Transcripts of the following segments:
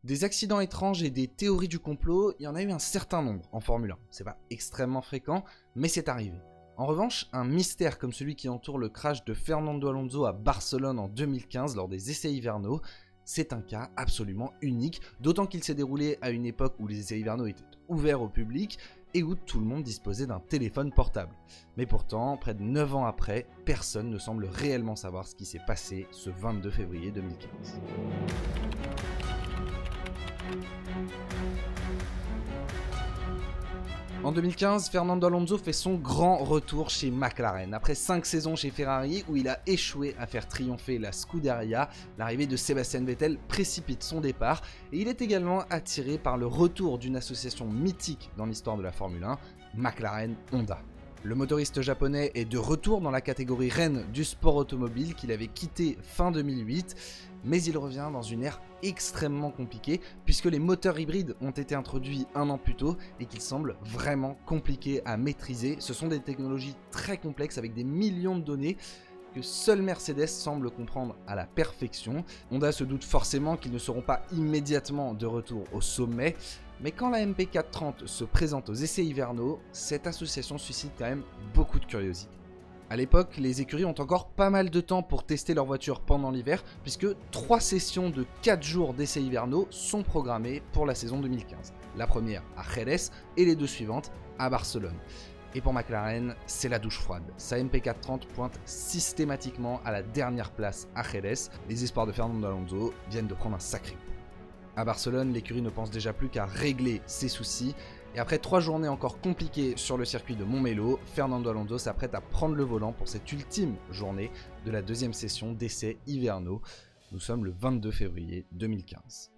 Des accidents étranges et des théories du complot, il y en a eu un certain nombre en Formule 1. C'est pas extrêmement fréquent, mais c'est arrivé. En revanche, un mystère comme celui qui entoure le crash de Fernando Alonso à Barcelone en 2015 lors des essais hivernaux, c'est un cas absolument unique, d'autant qu'il s'est déroulé à une époque où les essais hivernaux étaient ouverts au public et où tout le monde disposait d'un téléphone portable. Mais pourtant, près de 9 ans après, personne ne semble réellement savoir ce qui s'est passé ce 22 février 2015. En 2015, Fernando Alonso fait son grand retour chez McLaren. Après 5 saisons chez Ferrari où il a échoué à faire triompher la Scuderia, l'arrivée de Sébastien Vettel précipite son départ et il est également attiré par le retour d'une association mythique dans l'histoire de la Formule 1, McLaren Honda. Le motoriste japonais est de retour dans la catégorie reine du sport automobile qu'il avait quitté fin 2008, mais il revient dans une ère extrêmement compliquée puisque les moteurs hybrides ont été introduits un an plus tôt et qu'ils semblent vraiment compliqués à maîtriser. Ce sont des technologies très complexes avec des millions de données que seule Mercedes semble comprendre à la perfection. Honda se doute forcément qu'ils ne seront pas immédiatement de retour au sommet, mais quand la MP430 se présente aux essais hivernaux, cette association suscite quand même beaucoup de curiosité. A l'époque, les écuries ont encore pas mal de temps pour tester leur voiture pendant l'hiver, puisque 3 sessions de 4 jours d'essais hivernaux sont programmées pour la saison 2015. La première à Jerez et les 2 suivantes à Barcelone. Et pour McLaren, c'est la douche froide. Sa MP430 pointe systématiquement à la dernière place à Jerez. Les espoirs de Fernando Alonso viennent de prendre un sacré coup. À Barcelone, l'écurie ne pense déjà plus qu'à régler ses soucis. Et après 3 journées encore compliquées sur le circuit de Montmelo, Fernando Alonso s'apprête à prendre le volant pour cette ultime journée de la deuxième session d'essais hivernaux. Nous sommes le 22 février 2015.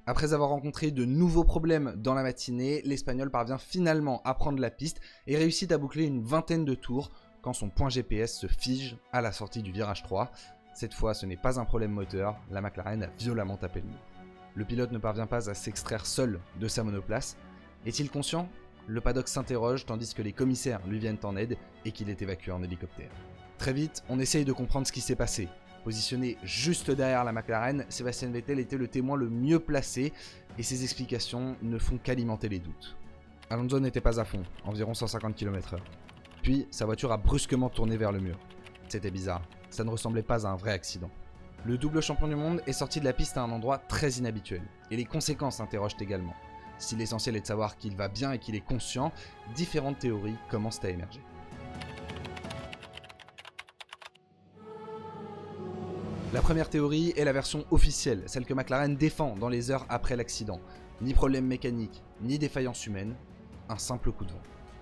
Après avoir rencontré de nouveaux problèmes dans la matinée, l'Espagnol parvient finalement à prendre la piste et réussit à boucler une vingtaine de tours quand son point GPS se fige à la sortie du virage 3. Cette fois, ce n'est pas un problème moteur, la McLaren a violemment tapé le mur. Le pilote ne parvient pas à s'extraire seul de sa monoplace. Est-il conscient ? Le paddock s'interroge tandis que les commissaires lui viennent en aide et qu'il est évacué en hélicoptère. Très vite, on essaye de comprendre ce qui s'est passé. Positionné juste derrière la McLaren, Sébastien Vettel était le témoin le mieux placé et ses explications ne font qu'alimenter les doutes. Alonso n'était pas à fond, environ 150 km/h. Puis, sa voiture a brusquement tourné vers le mur. C'était bizarre, ça ne ressemblait pas à un vrai accident. Le double champion du monde est sorti de la piste à un endroit très inhabituel, et les conséquences s'interrogent également. Si l'essentiel est de savoir qu'il va bien et qu'il est conscient, différentes théories commencent à émerger. La première théorie est la version officielle, celle que McLaren défend dans les heures après l'accident. Ni problème mécanique, ni défaillance humaine, un simple coup de vent.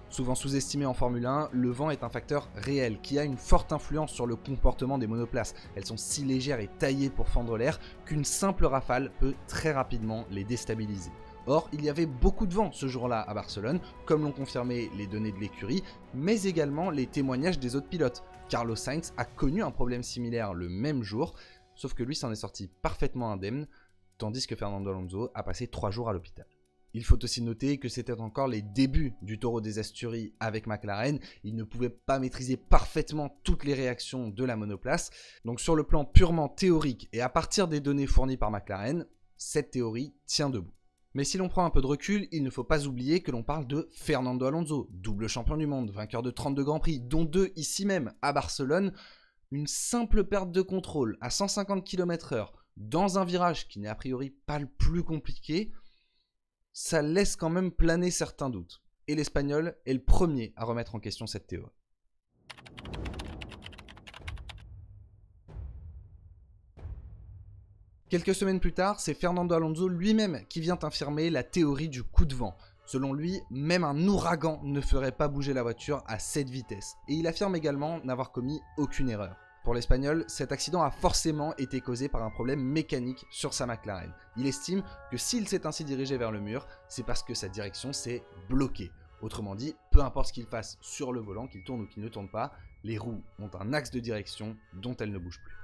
Souvent sous-estimé en Formule 1, le vent est un facteur réel qui a une forte influence sur le comportement des monoplaces. Elles sont si légères et taillées pour fendre l'air qu'une simple rafale peut très rapidement les déstabiliser. Or, il y avait beaucoup de vent ce jour-là à Barcelone, comme l'ont confirmé les données de l'écurie, mais également les témoignages des autres pilotes. Carlos Sainz a connu un problème similaire le même jour, sauf que lui s'en est sorti parfaitement indemne, tandis que Fernando Alonso a passé 3 jours à l'hôpital. Il faut aussi noter que c'était encore les débuts du Taureau des Asturies avec McLaren, il ne pouvait pas maîtriser parfaitement toutes les réactions de la monoplace, donc sur le plan purement théorique et à partir des données fournies par McLaren, cette théorie tient debout. Mais si l'on prend un peu de recul, il ne faut pas oublier que l'on parle de Fernando Alonso, double champion du monde, vainqueur de 32 Grands Prix, dont 2 ici même à Barcelone. Une simple perte de contrôle à 150 km/h dans un virage qui n'est a priori pas le plus compliqué, ça laisse quand même planer certains doutes. Et l'Espagnol est le premier à remettre en question cette théorie. Quelques semaines plus tard, c'est Fernando Alonso lui-même qui vient infirmer la théorie du coup de vent. Selon lui, même un ouragan ne ferait pas bouger la voiture à cette vitesse. Et il affirme également n'avoir commis aucune erreur. Pour l'Espagnol, cet accident a forcément été causé par un problème mécanique sur sa McLaren. Il estime que s'il s'est ainsi dirigé vers le mur, c'est parce que sa direction s'est bloquée. Autrement dit, peu importe ce qu'il fasse sur le volant, qu'il tourne ou qu'il ne tourne pas, les roues ont un axe de direction dont elles ne bougent plus.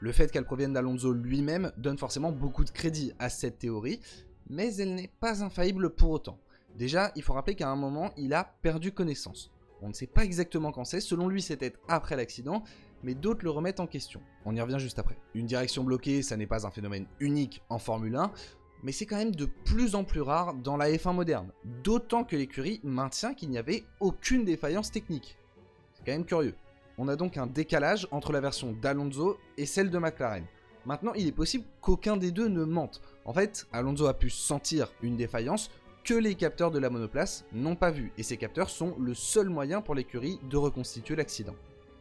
Le fait qu'elle provienne d'Alonso lui-même donne forcément beaucoup de crédit à cette théorie, mais elle n'est pas infaillible pour autant. Déjà, il faut rappeler qu'à un moment, il a perdu connaissance. On ne sait pas exactement quand c'est, selon lui c'était après l'accident, mais d'autres le remettent en question. On y revient juste après. Une direction bloquée, ça n'est pas un phénomène unique en Formule 1, mais c'est quand même de plus en plus rare dans la F1 moderne, d'autant que l'écurie maintient qu'il n'y avait aucune défaillance technique. C'est quand même curieux. On a donc un décalage entre la version d'Alonso et celle de McLaren. Maintenant, il est possible qu'aucun des deux ne mente. En fait, Alonso a pu sentir une défaillance que les capteurs de la monoplace n'ont pas vu, et ces capteurs sont le seul moyen pour l'écurie de reconstituer l'accident.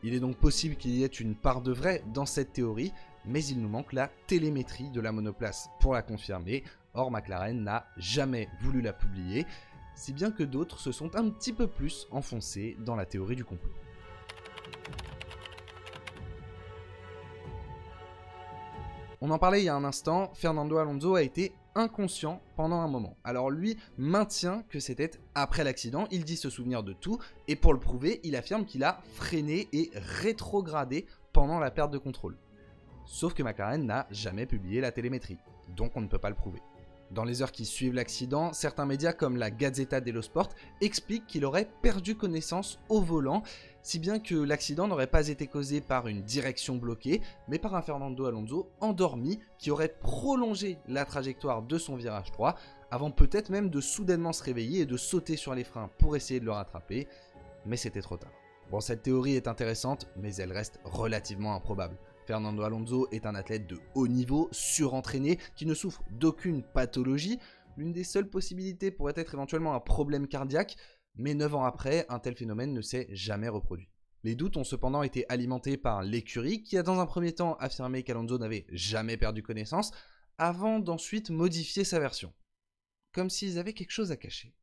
Il est donc possible qu'il y ait une part de vrai dans cette théorie, mais il nous manque la télémétrie de la monoplace pour la confirmer. Or, McLaren n'a jamais voulu la publier, si bien que d'autres se sont un petit peu plus enfoncés dans la théorie du complot. On en parlait il y a un instant, Fernando Alonso a été inconscient pendant un moment. Alors lui maintient que c'était après l'accident, il dit se souvenir de tout, et pour le prouver, il affirme qu'il a freiné et rétrogradé pendant la perte de contrôle. Sauf que McLaren n'a jamais publié la télémétrie, donc on ne peut pas le prouver. Dans les heures qui suivent l'accident, certains médias comme la Gazzetta dello Sport expliquent qu'il aurait perdu connaissance au volant, si bien que l'accident n'aurait pas été causé par une direction bloquée, mais par un Fernando Alonso endormi qui aurait prolongé la trajectoire de son virage 3, avant peut-être même de soudainement se réveiller et de sauter sur les freins pour essayer de le rattraper, mais c'était trop tard. Bon, cette théorie est intéressante, mais elle reste relativement improbable. Fernando Alonso est un athlète de haut niveau, surentraîné, qui ne souffre d'aucune pathologie. L'une des seules possibilités pourrait être éventuellement un problème cardiaque, mais 9 ans après, un tel phénomène ne s'est jamais reproduit. Les doutes ont cependant été alimentés par l'écurie, qui a dans un premier temps affirmé qu'Alonso n'avait jamais perdu connaissance, avant d'ensuite modifier sa version. Comme s'ils avaient quelque chose à cacher.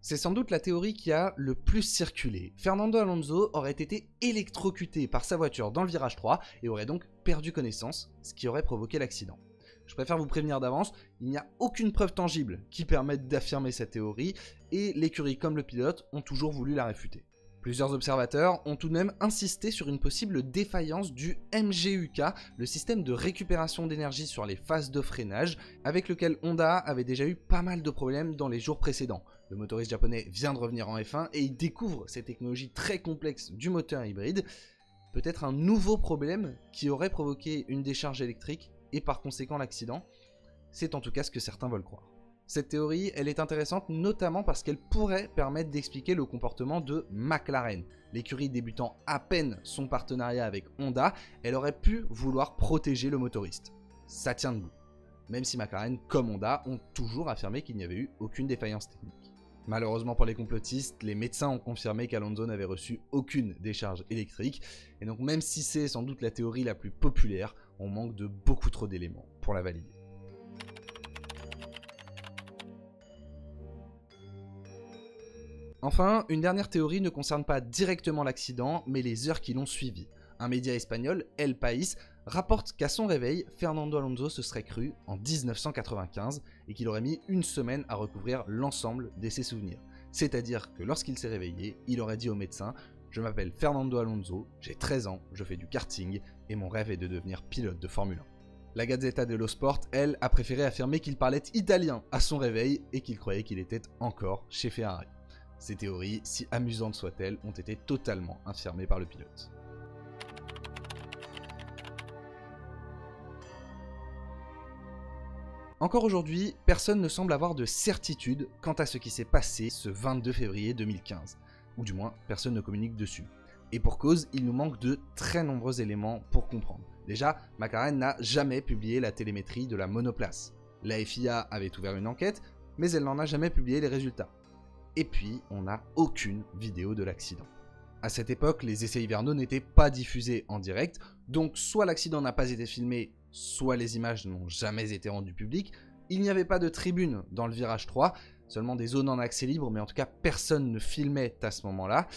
C'est sans doute la théorie qui a le plus circulé. Fernando Alonso aurait été électrocuté par sa voiture dans le virage 3 et aurait donc perdu connaissance, ce qui aurait provoqué l'accident. Je préfère vous prévenir d'avance, il n'y a aucune preuve tangible qui permette d'affirmer cette théorie et l'écurie comme le pilote ont toujours voulu la réfuter. Plusieurs observateurs ont tout de même insisté sur une possible défaillance du MGUK, le système de récupération d'énergie sur les phases de freinage, avec lequel Honda avait déjà eu pas mal de problèmes dans les jours précédents. Le motoriste japonais vient de revenir en F1 et il découvre cette technologie très complexe du moteur hybride. Peut-être un nouveau problème qui aurait provoqué une décharge électrique et par conséquent l'accident. C'est en tout cas ce que certains veulent croire. Cette théorie, elle est intéressante notamment parce qu'elle pourrait permettre d'expliquer le comportement de McLaren. L'écurie débutant à peine son partenariat avec Honda, elle aurait pu vouloir protéger le motoriste. Ça tient debout. Même si McLaren, comme Honda, ont toujours affirmé qu'il n'y avait eu aucune défaillance technique. Malheureusement pour les complotistes, les médecins ont confirmé qu'Alonso n'avait reçu aucune décharge électrique, et donc même si c'est sans doute la théorie la plus populaire, on manque de beaucoup trop d'éléments pour la valider. Enfin, une dernière théorie ne concerne pas directement l'accident, mais les heures qui l'ont suivi. Un média espagnol, El País, rapporte qu'à son réveil, Fernando Alonso se serait cru en 1995 et qu'il aurait mis une semaine à recouvrir l'ensemble de ses souvenirs. C'est-à-dire que lorsqu'il s'est réveillé, il aurait dit au médecin « Je m'appelle Fernando Alonso, j'ai 13 ans, je fais du karting et mon rêve est de devenir pilote de Formule 1 ». La Gazzetta dello Sport, elle, a préféré affirmer qu'il parlait italien à son réveil et qu'il croyait qu'il était encore chez Ferrari. Ces théories, si amusantes soient-elles, ont été totalement infirmées par le pilote. Encore aujourd'hui, personne ne semble avoir de certitude quant à ce qui s'est passé ce 22 février 2015, ou du moins personne ne communique dessus. Et pour cause, il nous manque de très nombreux éléments pour comprendre. Déjà, McLaren n'a jamais publié la télémétrie de la monoplace. La FIA avait ouvert une enquête, mais elle n'en a jamais publié les résultats. Et puis, on n'a aucune vidéo de l'accident. À cette époque, les essais hivernaux n'étaient pas diffusés en direct, donc soit l'accident n'a pas été filmé, soit les images n'ont jamais été rendues publiques. Il n'y avait pas de tribune dans le virage 3, seulement des zones en accès libre, mais en tout cas personne ne filmait à ce moment-là.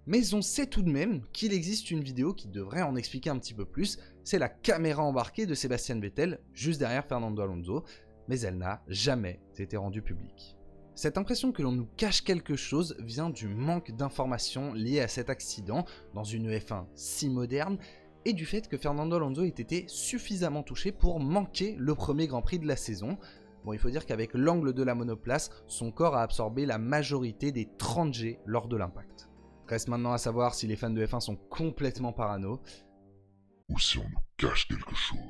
Mais on sait tout de même qu'il existe une vidéo qui devrait en expliquer un petit peu plus, c'est la caméra embarquée de Sebastian Vettel, juste derrière Fernando Alonso, mais elle n'a jamais été rendue publique. Cette impression que l'on nous cache quelque chose vient du manque d'informations liées à cet accident dans une F1 si moderne et du fait que Fernando Alonso ait été suffisamment touché pour manquer le premier Grand Prix de la saison. Bon, il faut dire qu'avec l'angle de la monoplace, son corps a absorbé la majorité des 30 G lors de l'impact. Reste maintenant à savoir si les fans de F1 sont complètement parano. ou si on nous cache quelque chose.